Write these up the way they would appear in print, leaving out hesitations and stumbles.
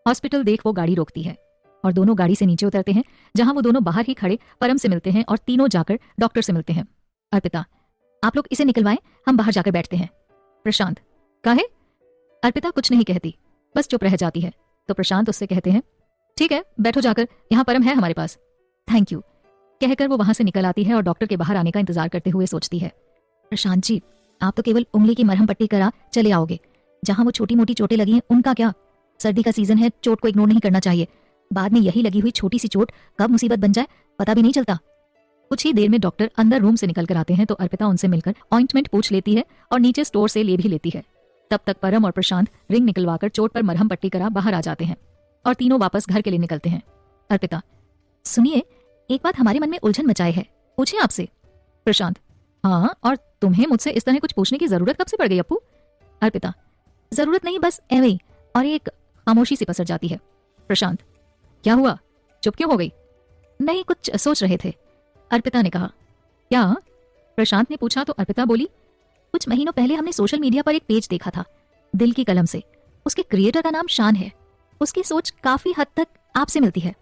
Hospital देख वो गाड़ी रोकती है और दोनों गाड़ी से नीचे उतरते हैं, जहां वो दोनों बाहर ही खड़े परम से मिलते हैं और तीनों जाकर डॉक्टर से मिलते हैं। अर्पिता, आप लोग इसे निकलवाएं, हम बाहर जाकर बैठते हैं। प्रशांत, काहे? अर्पिता कुछ नहीं कहती, बस चुप रह जाती है। तो प्रशांत उससे कहते हैं, ठीक है बैठो जाकर, यहाँ परम है हमारे पास। थैंक यू कहकर वो वहां से निकल आती है और डॉक्टर के बाहर आने का इंतजार करते हुए सोचती है, प्रशांत जी, आप तो केवल उंगली की मरहम पट्टी करा चले आओगे, जहां वो छोटी मोटी चोटें लगी हैं उनका क्या? सर्दी का सीजन है, चोट को इग्नोर नहीं करना चाहिए। बाद में यही लगी हुई छोटी सी चोट कब मुसीबत बन जाए पता भी नहीं चलता। कुछ ही देर में डॉक्टर अंदर रूम से निकल कर आते हैं तो अर्पिता उनसे मिलकर ऑइंटमेंट पूछ लेती है और नीचे स्टोर से ले भी लेती है। तब तक परम और प्रशांत रिंग निकलवाकर चोट पर मरहम पट्टी करा बाहर आ जाते हैं और तीनों वापस घर के लिए निकलते हैं। अर्पिता, सुनिए, एक बात हमारे मन में उलझन मचाए है, पूछे आपसे? प्रशांत, हाँ, और तुम्हें मुझसे इस तरह कुछ पूछने की जरूरत कब से पड़ गई अप्पू? अर्पिता, जरूरत नहीं, बस एवे ही। और एक खामोशी सी पसर जाती है। प्रशांत, क्या हुआ, चुप क्यों हो गई? नहीं, कुछ सोच रहे थे, अर्पिता ने कहा। क्या? प्रशांत ने पूछा तो अर्पिता बोली, कुछ महीनों पहले हमने सोशल मीडिया पर एक पेज देखा था, दिल की कलम से। उसके क्रिएटर का नाम शान है। उसकी सोच काफी हद तक आपसे मिलती है।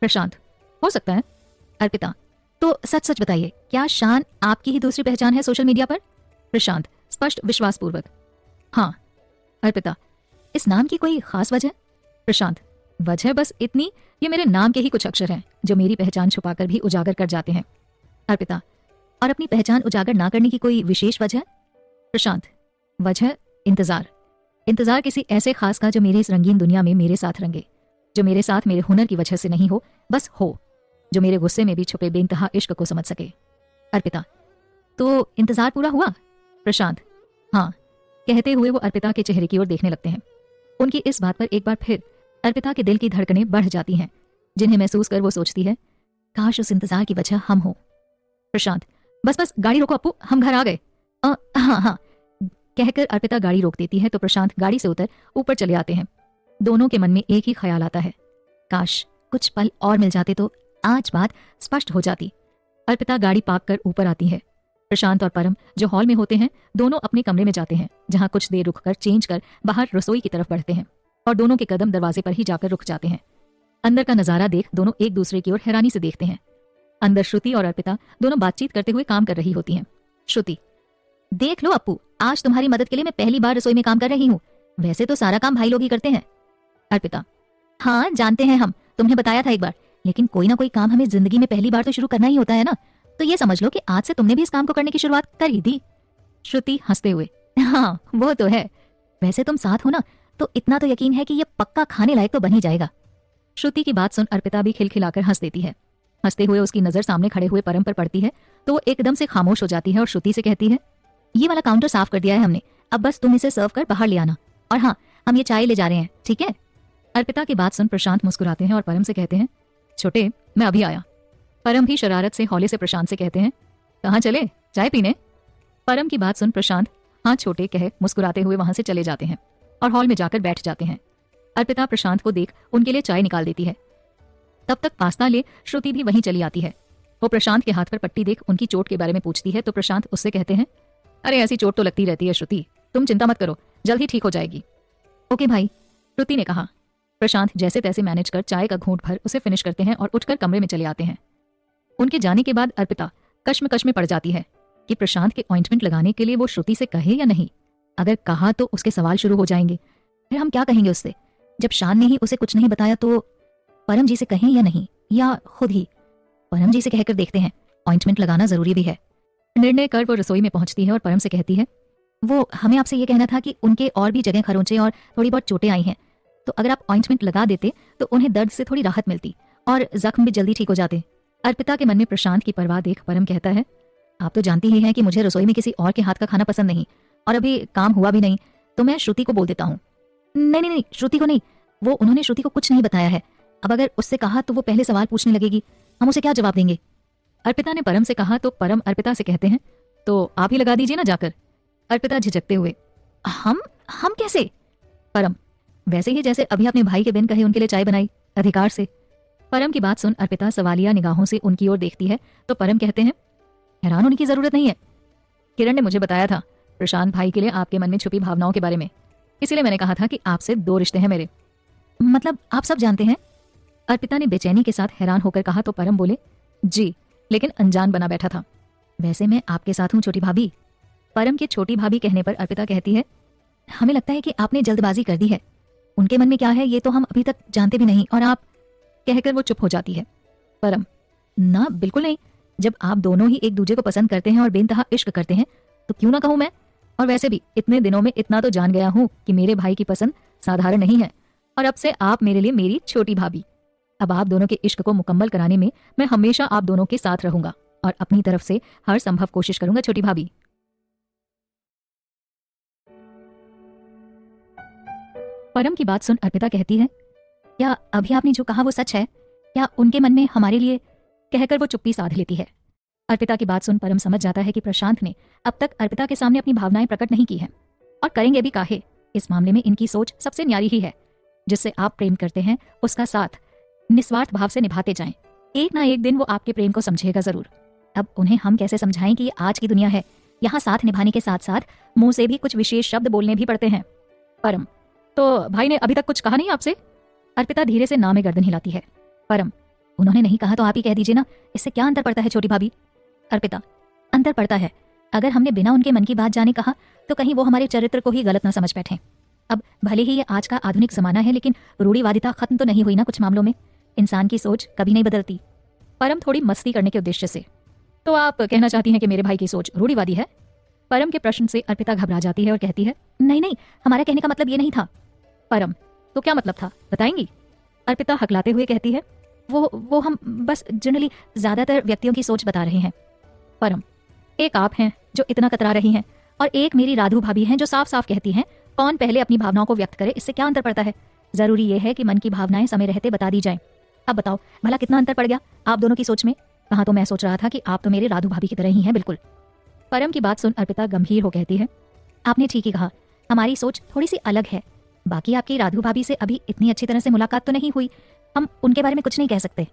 प्रशांत, हो सकता है। अर्पिता, तो सच सच बताइए, क्या शान आपकी ही दूसरी पहचान है सोशल मीडिया पर? प्रशांत स्पष्ट विश्वासपूर्वक, हाँ। अर्पिता, इस नाम की कोई खास वजह? प्रशांत, वजह बस इतनी, ये मेरे नाम के ही कुछ अक्षर हैं जो मेरी पहचान छुपाकर भी उजागर कर जाते हैं। अर्पिता, और अपनी पहचान उजागर ना करने की कोई विशेष वजह? प्रशांत, वजह इंतजार। इंतजार किसी ऐसे खास का जो मेरी इस रंगीन दुनिया में मेरे साथ रंगे, जो मेरे साथ मेरे हुनर की वजह से नहीं हो, बस हो, जो मेरे गुस्से में भी छुपे बेइंतहा इश्क को समझ सके। अर्पिता, तो इंतजार पूरा हुआ? प्रशांत, हाँ, कहते हुए वो अर्पिता के चेहरे की ओर देखने लगते हैं। उनकी इस बात पर एक बार फिर अर्पिता के दिल की धड़कनें बढ़ जाती हैं, जिन्हें महसूस कर वो सोचती है, काश उस इंतजार की वजह हम हो। प्रशांत, बस बस गाड़ी रोको अप्पू, हम घर आ गए। हाँ हाँ कहकर अर्पिता गाड़ी रोक देती है तो प्रशांत गाड़ी से उतर ऊपर चले आते हैं। दोनों के मन में एक ही ख्याल आता है, काश कुछ पल और मिल जाते तो आज बात स्पष्ट हो जाती। अर्पिता गाड़ी पार्क कर ऊपर आती है। प्रशांत और परम जो हॉल में होते हैं, दोनों अपने कमरे में जाते हैं, जहां कुछ देर रुककर चेंज कर बाहर रसोई की तरफ बढ़ते हैं और दोनों के कदम दरवाजे पर ही जाकर रुक जाते हैं। अंदर का नजारा देख दोनों एक दूसरे की ओर हैरानी से देखते हैं। अंदर श्रुति और अर्पिता दोनों बातचीत करते हुए काम कर रही होती हैं। श्रुति, देख लो अप्पू, आज तुम्हारी मदद के लिए मैं पहली बार रसोई में काम कर रही हूँ। वैसे तो सारा काम भाई लोग ही करते हैं। अर्पिता, हाँ जानते हैं हम, तुमने बताया था एक बार, लेकिन कोई ना कोई काम हमें जिंदगी में पहली बार तो शुरू करना ही होता है ना, तो ये समझ लो कि आज से तुमने भी इस काम को करने की शुरुआत कर ही दी। श्रुति हंसते हुए, हाँ वो तो है, वैसे तुम साथ हो ना, तो इतना तो यकीन है कि ये पक्का खाने लायक तो बन ही जाएगा। श्रुति की बात सुन अर्पिता भी खिलखिलाकर हंस देती है। हंसते हुए उसकी नजर सामने खड़े हुए परम पर पड़ती है तो वो एकदम से खामोश हो जाती है और श्रुति से कहती है, ये वाला काउंटर साफ कर दिया है हमने, अब बस तुम इसे सर्व कर बाहर ले आना, और हाँ हम ये चाय ले जा रहे हैं, ठीक है? अर्पिता की बात सुन प्रशांत मुस्कुराते हैं और परम से कहते हैं, छोटे मैं अभी आया। परम भी शरारत से हौले से प्रशांत से कहते हैं, कहाँ चले, चाय पीने? परम की बात सुन प्रशांत हाँ छोटे कह मुस्कुराते हुए वहां से चले जाते हैं और हॉल में जाकर बैठ जाते हैं। अर्पिता प्रशांत को देख उनके लिए चाय निकाल देती है। तब तक पास्ता ले श्रुति भी वहीं चली आती है। वो प्रशांत के हाथ पर पट्टी देख उनकी चोट के बारे में पूछती है तो प्रशांत उससे कहते हैं, अरे ऐसी चोट तो लगती रहती है श्रुति, तुम चिंता मत करो, जल्द ही ठीक हो जाएगी। ओके भाई, श्रुति ने कहा। प्रशांत जैसे तैसे मैनेज कर चाय का घूंट भर उसे फिनिश करते हैं और उठकर कमरे में चले आते हैं। उनके जाने के बाद अर्पिता कश्मकश में पड़ जाती है कि प्रशांत के ऑइंटमेंट लगाने के लिए वो श्रुति से कहे या नहीं। अगर कहा तो उसके सवाल शुरू हो जाएंगे, फिर हम क्या कहेंगे उससे? जब शान ने ही उसे कुछ नहीं बताया तो परम जी से कहें या नहीं, या खुद ही परम जी से कहकर देखते हैं, ऑइंटमेंट लगाना जरूरी भी है। निर्णय कर वो रसोई में पहुंचती है और परम से कहती है, वो हमें आपसे ये कहना था कि उनके और भी जगह खरोंचे और थोड़ी बहुत चोटें आई हैं, तो अगर आप ऑइंटमेंट लगा देते तो उन्हें दर्द से थोड़ी राहत मिलती और जख्म भी जल्दी ठीक हो जाते। अर्पिता के मन में प्रशांत की परवाह देख परम कहता है, आप तो जानती ही हैं कि मुझे रसोई में किसी और के हाथ का खाना पसंद नहीं, और अभी काम हुआ भी नहीं, तो मैं श्रुति को बोल देता हूँ। नहीं नहीं नहीं, श्रुति को नहीं, वो उन्होंने श्रुति को कुछ नहीं बताया है। अब अगर उससे कहा तो वो पहले सवाल पूछने लगेगी, हम उसे क्या जवाब देंगे? अर्पिता ने परम से कहा तो परम अर्पिता से कहते हैं, तो आप ही लगा दीजिए ना जाकर। अर्पिता झिझकते हुए, हम कैसे? परम, वैसे ही जैसे अभी अपने भाई के बिन कहे उनके लिए चाय बनाई, अधिकार से। परम की बात सुन अर्पिता सवालिया निगाहों से उनकी ओर देखती है तो परम कहते हैं, हैरान होने की जरूरत नहीं है, किरण ने मुझे बताया था प्रशांत भाई के लिए आपके मन में छुपी भावनाओं के बारे में, इसीलिए मैंने कहा था कि आपसे 2 रिश्ते हैं मेरे। मतलब आप सब जानते हैं? अर्पिता ने बेचैनी के साथ हैरान होकर कहा तो परम बोले, जी, लेकिन अनजान बना बैठा था। वैसे मैं आपके साथ हूँ छोटी भाभी। परम के छोटी भाभी कहने पर अर्पिता कहती है, हमें लगता है कि आपने जल्दबाजी कर दी है। उनके मन में क्या है ये तो हम अभी तक जानते भी नहीं, और आप, कहकर वो चुप हो जाती है। परम, ना बिल्कुल नहीं। जब आप दोनों ही एक दूसरे को पसंद करते हैं और बेइंतहा इश्क करते हैं तो क्यों ना कहूं मैं। और वैसे भी इतने दिनों में इतना तो जान गया हूं कि मेरे भाई की पसंद साधारण नहीं है, और अब से आप मेरे लिए मेरी छोटी भाभी। अब आप दोनों के इश्क को मुकम्मल कराने में मैं हमेशा आप दोनों के साथ रहूंगा और अपनी तरफ से हर संभव कोशिश करूंगा छोटी भाभी। परम की बात सुन अर्पिता कहती है, क्या अभी आपने जो कहा वो सच है? क्या उनके मन में हमारे लिए, कहकर वो चुप्पी साध लेती है। अर्पिता की बात सुन परम समझ जाता है कि प्रशांत ने अब तक अर्पिता के सामने अपनी भावनाएं प्रकट नहीं की हैं, और करेंगे भी काहे। इस मामले में इनकी सोच सबसे न्यारी ही है। जिससे आप प्रेम करते हैं उसका साथ निस्वार्थ भाव से निभाते जाएं। एक ना एक दिन वो आपके प्रेम को समझेगा जरूर। अब उन्हें हम कैसे समझाएं कि ये आज की दुनिया है, यहाँ साथ निभाने के साथ साथ मुंह से भी कुछ विशेष शब्द बोलने भी पड़ते हैं। परम, तो भाई ने अभी तक कुछ कहा नहीं आपसे? अर्पिता धीरे से ना में गर्दन हिलाती है। परम, उन्होंने नहीं कहा तो आप ही कह दीजिए ना, इससे क्या अंतर पड़ता है छोटी भाभी? अर्पिता, अंतर पड़ता है। अगर हमने बिना उनके मन की बात जाने कहा तो कहीं वो हमारे चरित्र को ही गलत ना समझ बैठे। अब भले ही ये आज का आधुनिक जमाना है, लेकिन रूढ़िवादिता खत्म तो नहीं हुई ना कुछ मामलों में। इंसान की सोच कभी नहीं बदलती। परम थोड़ी मस्ती करने के उद्देश्य से, तो आप कहना चाहती हैं कि मेरे भाई की सोच रूढ़िवादी है? परम के प्रश्न से अर्पिता घबरा जाती है और कहती है, नहीं नहीं, हमारा कहने का मतलब ये नहीं था। परम, तो क्या मतलब था, बताएंगी? अर्पिता हकलाते हुए कहती है, वो हम बस जनरली ज्यादातर व्यक्तियों की सोच बता रहे हैं। परम, एक आप हैं जो इतना कतरा रही हैं, और एक मेरी राधु भाभी हैं जो साफ साफ कहती हैं कौन पहले अपनी भावनाओं को व्यक्त करे, इससे क्या अंतर पड़ता है? जरूरी ये है कि मन की भावनाएं समय रहते बता दी जाएं। अब बताओ भला कितना अंतर पड़ गया आप दोनों की सोच में? कहाँ तो मैं सोच रहा था कि आप तो मेरे राधु भाभी की तरह ही हैं बिल्कुल। परम की बात सुन अर्पिता गंभीर हो कहती है, आपने ठीक ही कहा, हमारी सोच थोड़ी सी अलग है। बाकी आपकी राधु भाभी से अभी इतनी अच्छी तरह से मुलाकात तो नहीं हुई, हम उनके बारे में कुछ नहीं कह सकते।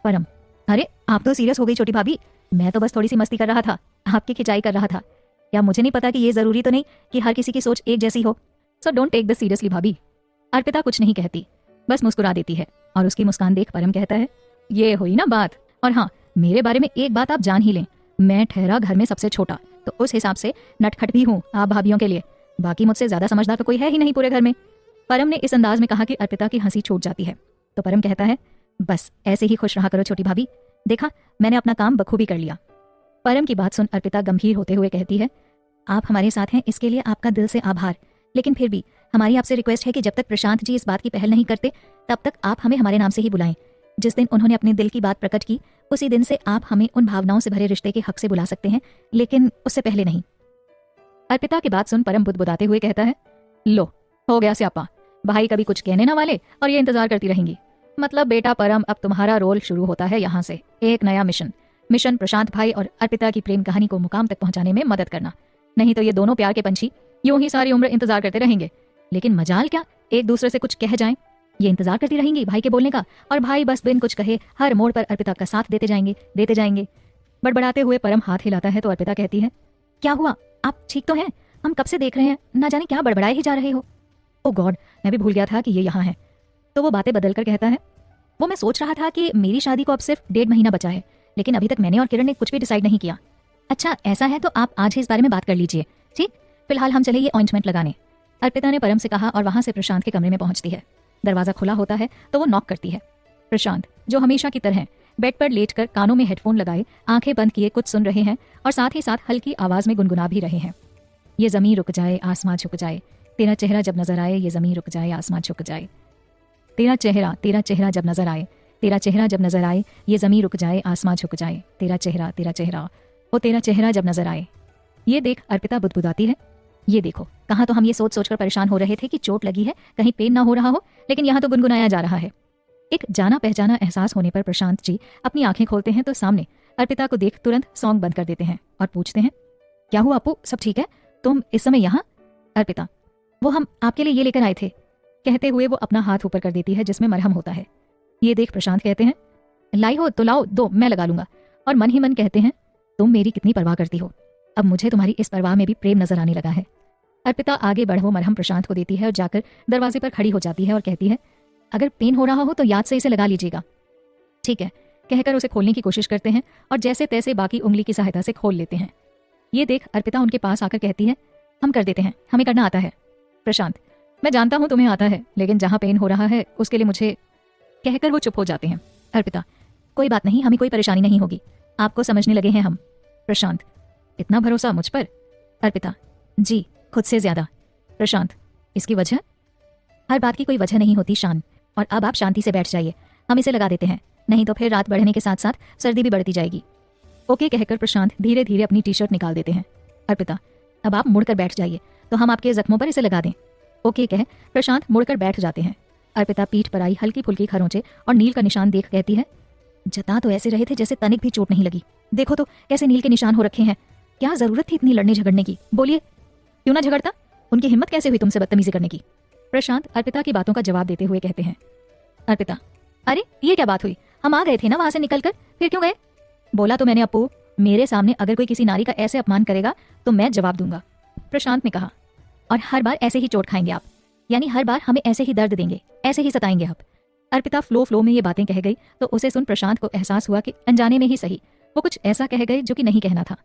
परम, अरे आप तो सीरियस हो गई छोटी भाभी, मैं तो बस थोड़ी सी मस्ती कर रहा था, आपकी खिंचाई कर रहा था। क्या मुझे नहीं पता कि ये जरूरी तो नहीं कि हर किसी की सोच एक जैसी हो? So don't take this seriously भाभी। अर्पिता कुछ नहीं कहती, बस मुस्कुरा देती है, और उसकी मुस्कान देख परम कहता है, ये हुई ना बात। और हाँ, मेरे बारे में एक बात आप जान ही लें, मैं ठहरा घर में सबसे छोटा, तो उस हिसाब से नटखट भी हूँ आप भाभियों के लिए। बाकी मुझसे ज्यादा समझदार तो कोई है ही नहीं पूरे घर में। परम ने इस अंदाज में कहा कि अर्पिता की हंसी छूट जाती है, तो परम कहता है, बस ऐसे ही खुश रहा करो छोटी भाभी, देखा मैंने अपना काम बखूबी कर लिया। परम की बात सुन अर्पिता गंभीर होते हुए कहती है, आप हमारे साथ हैं इसके लिए आपका दिल से आभार, लेकिन फिर भी हमारी आपसे रिक्वेस्ट है कि जब तक प्रशांत जी इस बात की पहल नहीं करते तब तक आप हमें हमारे नाम से ही बुलाएं। जिस दिन उन्होंने अपने दिल की बात प्रकट की उसी दिन से आप हमें उन भावनाओं से भरे रिश्ते के हक से बुला सकते हैं, लेकिन उससे पहले नहीं। अर्पिता की बात सुन परम बुदबुदाते हुए कहता है, लो हो गया स्यापा, भाई कभी कुछ कहने ना वाले और ये इंतजार करती रहेंगी। मतलब बेटा परम, अब तुम्हारा रोल शुरू होता है यहाँ से, एक नया मिशन प्रशांत भाई और अर्पिता की प्रेम कहानी को मुकाम तक पहुंचाने में मदद करना। नहीं तो ये दोनों प्यार के पंछी यूं ही सारी उम्र इंतजार करते रहेंगे, लेकिन मजाल क्या एक दूसरे से कुछ कह जाएं। ये इंतजार करती रहेंगी भाई के बोलने का, और भाई बस बिन कुछ कहे हर मोड़ पर अर्पिता का साथ देते जाएंगे। बड़बड़ाते हुए परम हाथ हिलाता है तो अर्पिता कहती है, क्या हुआ, आप ठीक तो हैं? हम कब से देख रहे हैं, ना जाने क्या बड़बड़ाए ही जा रहे हो। ओ गॉड, मैं भी भूल गया था कि ये यहाँ है। तो वो बातें बदल कर कहता है, वो मैं सोच रहा था कि मेरी शादी को अब सिर्फ 1.5 महीना बचा है, लेकिन अभी तक मैंने और किरण ने कुछ भी डिसाइड नहीं किया। अच्छा ऐसा है तो आप आज ही इस बारे में बात कर लीजिए, ठीक? फिलहाल हम चले ये ऑइंटमेंट लगाने। अर्पिता ने परम से कहा और वहां से प्रशांत के कमरे में पहुंचती है। दरवाजा खुला होता है तो वो नॉक करती है। प्रशांत, जो हमेशा की तरह बेड पर लेटकर कानों में हेडफोन लगाए आंखें बंद किए कुछ सुन रहे हैं और साथ ही साथ हल्की आवाज में गुनगुना भी रहे हैं। ये जमीन रुक जाए आसमां झुक जाए, तेरा चेहरा जब नजर आए, ये जमीन रुक जाए आसमां झुक जाए, तेरा चेहरा जब नजर आए, तेरा चेहरा जब नजर आए, ये जमीन रुक जाए आसमां झुक जाए, तेरा चेहरा ओ तेरा चेहरा जब नजर आए। ये देख अर्पिता बुदबुदाती है, ये देखो, कहाँ तो हम ये सोच सोचकर परेशान हो रहे थे कि चोट लगी है, कहीं पेन ना हो रहा हो, लेकिन यहाँ तो गुनगुनाया जा रहा है। एक जाना पहचाना एहसास होने पर प्रशांत जी अपनी आंखें खोलते हैं तो सामने अर्पिता को देख तुरंत सॉन्ग बंद कर देते हैं और पूछते हैं, क्या हुआ अपू, सब ठीक है? तुम इस समय यहाँ? अर्पिता, वो हम आपके लिए ये लेकर आए थे, कहते हुए वो अपना हाथ ऊपर कर देती है जिसमें मरहम होता है। ये देख प्रशांत कहते हैं, लाई हो तो लाओ, दो मैं लगा लूंगा, और मन ही मन कहते हैं, तुम मेरी कितनी परवाह करती हो, अब मुझे तुम्हारी इस परवाह में भी प्रेम नजर आने लगा है। अर्पिता आगे बढ़ वो मरहम प्रशांत को देती है और जाकर दरवाजे पर खड़ी हो जाती है और कहती है, अगर पेन हो रहा हो तो याद से इसे लगा लीजिएगा। ठीक है, कहकर उसे खोलने की कोशिश करते हैं और जैसे तैसे बाकी उंगली की सहायता से खोल लेते हैं। ये देख अर्पिता उनके पास आकर कहती है, हम कर देते हैं, हमें करना आता है। प्रशांत, मैं जानता हूं तुम्हें आता है, लेकिन जहां पेन हो रहा है उसके लिए मुझे, कहकर वो चुप हो जाते हैं। अर्पिता, कोई बात नहीं, हमें कोई परेशानी नहीं होगी, आपको समझने लगे हैं हम। प्रशांत, इतना भरोसा मुझ पर? अर्पिता, जी, खुद से ज्यादा। प्रशांत, इसकी वजह? हर बात की कोई वजह नहीं होती शान, और अब आप शांति से बैठ जाइए, हम इसे लगा देते हैं, नहीं तो फिर रात बढ़ने के साथ साथ सर्दी भी बढ़ती जाएगी। ओके कहकर प्रशांत धीरे धीरे अपनी टी शर्ट निकाल देते हैं। अर्पिता, अब आप मुड़कर बैठ जाइए तो हम आपके जख्मों पर इसे लगा दें। ओके कह प्रशांत मुड़कर बैठ जाते हैं। अर्पिता पीठ पर आई हल्की फुल्की खरोंचे और नील का निशान देख कहती है, जता तो ऐसे रहे थे जैसे तनिक भी चोट नहीं लगी, देखो तो कैसे नील के निशान हो रखे हैं। क्या जरूरत थी इतनी लड़ने झगड़ने की? बोलिए, क्यों ना झगड़ता? उनकी हिम्मत कैसे हुई तुमसे बदतमीजी करने की? प्रशांत अर्पिता की बातों का जवाब देते हुए कहते हैं। अर्पिता, अरे ये क्या बात हुई, हम आ गए थे ना वहां से निकलकर, फिर क्यों गए? बोला तो मैंने अप्पू, मेरे सामने अगर कोई किसी नारी का ऐसे अपमान करेगा तो मैं जवाब दूंगा, प्रशांत ने कहा। और हर बार ऐसे ही चोट खाएंगे आप, यानी हर बार हमें ऐसे ही दर्द देंगे, ऐसे ही सताएंगे आप। अर्पिता फ्लो में ये बातें कह गई तो उसे सुन प्रशांत को एहसास हुआ कि अनजाने में ही सही वो कुछ ऐसा कह गए जो कि नहीं कहना था।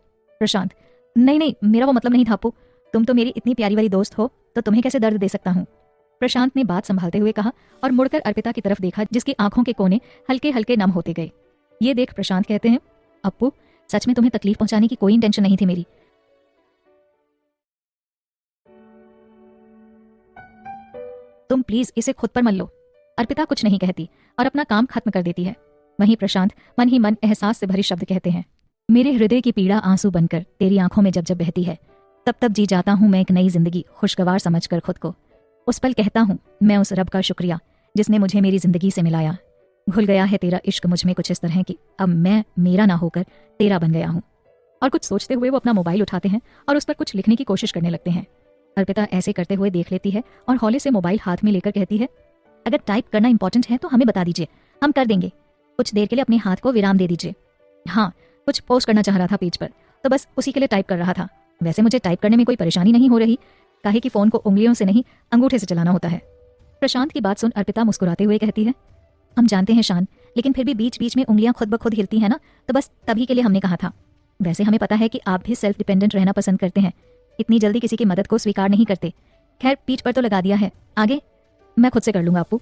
प्रशांत, नहीं नहीं, मेरा वो मतलब नहीं था अप्पू, तुम तो मेरी इतनी प्यारी वाली दोस्त हो, तो तुम्हें कैसे दर्द दे सकता हूँ? प्रशांत ने बात संभालते हुए कहा और मुड़कर अर्पिता की तरफ देखा जिसकी आंखों के कोने हल्के हल्के नम होते गए। ये देख प्रशांत कहते हैं, अप्पू सच में तुम्हें तकलीफ पहुंचाने की कोई इंटेंशन नहीं थी मेरी। तुम प्लीज इसे खुद पर मत लो। अर्पिता कुछ नहीं कहती और अपना काम खत्म कर देती है। वहीं प्रशांत मन ही मन एहसास से भरे शब्द कहते हैं, मेरे हृदय की पीड़ा आंसू बनकर तेरी आंखों में जब जब बहती है, तब तब जी जाता हूं मैं एक नई जिंदगी खुशगवार समझकर खुद को। उस पल कहता हूं मैं उस रब का शुक्रिया जिसने मुझे मेरी जिंदगी से मिलाया। घुल गया है तेरा इश्क मुझ में कुछ इस तरह की, अब मैं मेरा ना होकर तेरा बन गया हूं। और कुछ सोचते हुए वो अपना मोबाइल उठाते हैं और उस पर कुछ लिखने की कोशिश करने लगते हैं। अर्पिता ऐसे करते हुए देख लेती है और हौले से मोबाइल हाथ में लेकर कहती है, अगर टाइप करना इंपॉर्टेंट है तो हमें बता दीजिए, हम कर देंगे। कुछ देर के लिए अपने हाथ को विराम दे दीजिए। हाँ, कुछ पोस्ट करना चाह रहा था पेज पर, तो बस उसी के लिए टाइप कर रहा था। वैसे मुझे टाइप करने में कोई परेशानी नहीं हो रही, काहे कि फोन को उंगलियों से नहीं अंगूठे से चलाना होता है। प्रशांत की बात सुन अर्पिता मुस्कुराते हुए कहती है, हम जानते हैं शान, लेकिन फिर भी बीच बीच में उंगलियां खुद ब खुद हिलती हैं ना, तो बस तभी के लिए हमने कहा था। वैसे हमें पता है कि आप भी सेल्फ डिपेंडेंट रहना पसंद करते हैं, इतनी जल्दी किसी की मदद को स्वीकार नहीं करते। खैर पीठ पर तो लगा दिया है, आगे मैं खुद से कर लूंगा अप्पू।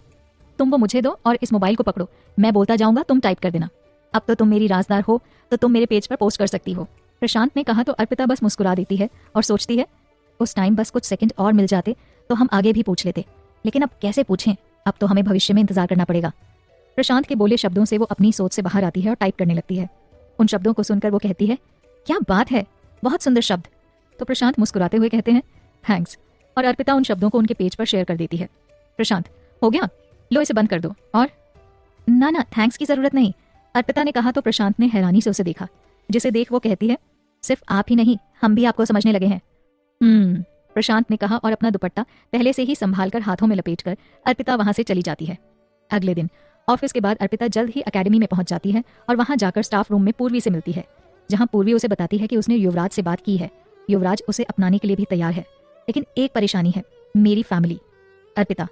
तुम वो मुझे दो और इस मोबाइल को पकड़ो, मैं बोलता जाऊंगा, तुम टाइप कर देना। अब तो तुम मेरी राजदार हो, तो तुम मेरे पेज पर पोस्ट कर सकती हो। प्रशांत ने कहा तो अर्पिता बस मुस्कुरा देती है और सोचती है, उस टाइम बस कुछ सेकंड और मिल जाते तो हम आगे भी पूछ लेते, लेकिन अब कैसे पूछें, अब तो हमें भविष्य में इंतजार करना पड़ेगा। प्रशांत के बोले शब्दों से वो अपनी सोच से बाहर आती है और टाइप करने लगती है। उन शब्दों को सुनकर वो कहती है, क्या बात है, बहुत सुंदर शब्द। तो प्रशांत मुस्कुराते हुए कहते हैं, थैंक्स। और अर्पिता उन शब्दों को उनके पेज पर शेयर कर देती है। प्रशांत, हो गया, लो इसे बंद कर दो। और ना ना, थैंक्स की जरूरत नहीं, अर्पिता ने कहा तो प्रशांत ने हैरानी से उसे देखा, जिसे देख वो कहती है, सिर्फ आप ही नहीं, हम भी आपको समझने लगे हैं। प्रशांत ने कहा और अपना दुपट्टा पहले से ही संभाल कर हाथों में लपेटकर अर्पिता वहां से चली जाती है। अगले दिन ऑफिस के बाद अर्पिता जल्द ही एकेडमी में पहुंच जाती है और वहां जाकर स्टाफ रूम में पूर्वी से मिलती है, जहां पूर्वी उसे बताती है कि उसने युवराज से बात की है। युवराज उसे अपनाने के लिए भी तैयार है, लेकिन एक परेशानी है, मेरी फैमिली। अर्पिता,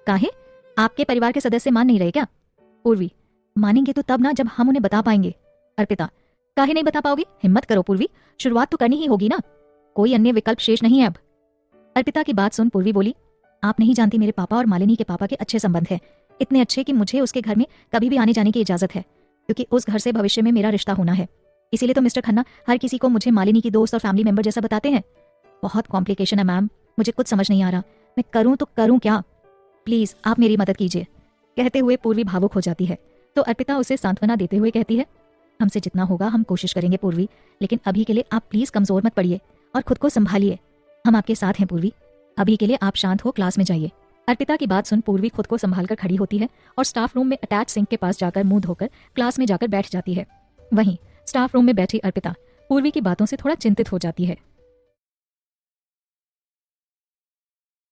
काहे? आपके परिवार के सदस्य मान नहीं रहे क्या? पूर्वी, मानेंगे तो तब ना जब हम उन्हें बता पाएंगे। अर्पिता, काहे नहीं बता पाओगे? हिम्मत करो पूर्वी, शुरुआत तो करनी ही होगी ना, कोई अन्य विकल्प शेष नहीं है अब। अर्पिता की बात सुन पूर्वी बोली, आप नहीं जानती मेरे पापा और मालिनी के पापा के अच्छे संबंध है, इतने अच्छे कि मुझे उसके घर में कभी भी आने जाने की इजाजत है, क्योंकि उस घर से भविष्य में मेरा रिश्ता होना है। इसीलिए तो मिस्टर खन्ना हर किसी को मुझे मालिनी की दोस्त और फैमिली मेंबर जैसा बताते हैं। बहुत कॉम्प्लिकेशन है मैम, मुझे कुछ समझ नहीं आ रहा, मैं करूं तो करूं क्या? प्लीज आप मेरी मदद कीजिए। कहते हुए पूर्वी भावुक हो जाती है तो अर्पिता उसे सांत्वना देते हुए कहती है, हमसे जितना होगा हम कोशिश करेंगे पूर्वी, लेकिन अभी के लिए आप प्लीज कमजोर मत पड़िए और खुद को संभालिए, हम आपके साथ हैं पूर्वी। अभी के लिए आप शांत हो, क्लास में जाइए। अर्पिता की बात सुन पूर्वी खुद को संभालकर खड़ी होती है और स्टाफ रूम में अटैच सिंक के पास जाकर मुंह धोकर क्लास में जाकर बैठ जाती है। वहीं स्टाफ रूम में बैठी अर्पिता पूर्वी की बातों से थोड़ा चिंतित हो जाती है।